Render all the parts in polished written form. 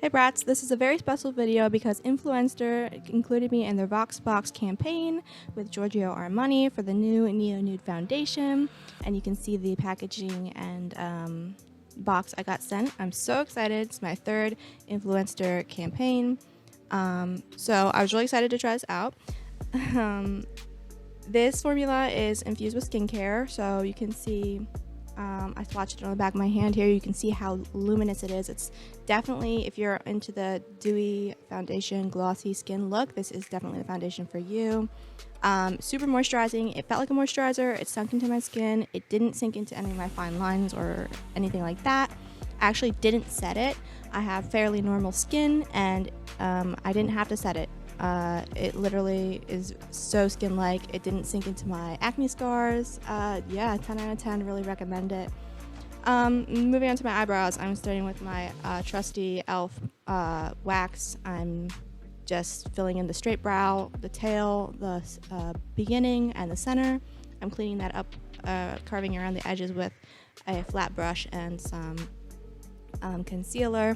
Hey brats, this is a very special video because Influenster included me in their VoxBox campaign with Giorgio Armani for the new Neo Nude Foundation, and you can see the packaging and box I got sent. I'm so excited. It's my third Influenster campaign, so I was really excited to try this out. This formula is infused with skincare, so you can see I swatched it on the back of my hand here. You can see how luminous it is. It's definitely, if you're into the dewy foundation, glossy skin look, this is definitely the foundation for you. Super moisturizing. It felt like a moisturizer. It sunk into my skin. It didn't sink into any of my fine lines or anything like that. I actually didn't set it. I have fairly normal skin, and I didn't have to set it. It literally is so skin-like. It didn't sink into my acne scars. Yeah, 10 out of 10, really recommend it. Moving on to my eyebrows, I'm starting with my trusty e.l.f. wax. I'm just filling in the straight brow, the tail, the beginning, and the center. I'm cleaning that up, carving around the edges with a flat brush and some concealer.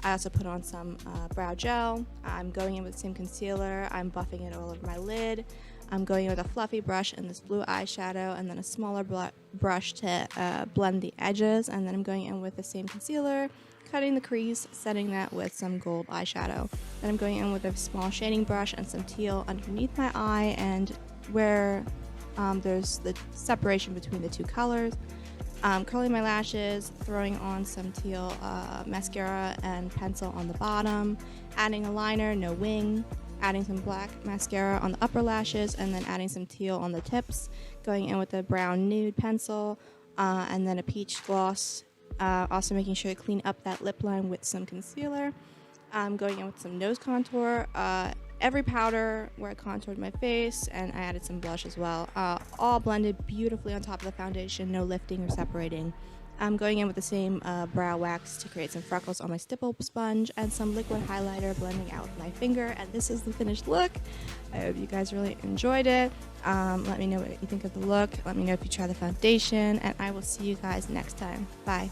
I also put on some brow gel. I'm going in with the same concealer. I'm buffing it all over my lid. I'm going in with a fluffy brush and this blue eyeshadow, and then a smaller brush to blend the edges. And then I'm going in with the same concealer, cutting the crease, setting that with some gold eyeshadow. Then I'm going in with a small shading brush and some teal underneath my eye, and where there's the separation between the two colors. Curling my lashes, throwing on some teal mascara and pencil on the bottom, adding a liner, no wing, adding some black mascara on the upper lashes, and then adding some teal on the tips, going in with a brown nude pencil, and then a peach gloss, also making sure to clean up that lip line with some concealer. Going in with some nose contour, every powder where I contoured my face, and I added some blush as well. All blended beautifully on top of the foundation, no lifting or separating. I'm going in with the same brow wax to create some freckles on my stipple sponge and some liquid highlighter blending out with my finger, and this is the finished look. I hope you guys really enjoyed it. Let me know what you think of the look. Let me know if you try the foundation, and I will see you guys next time. Bye.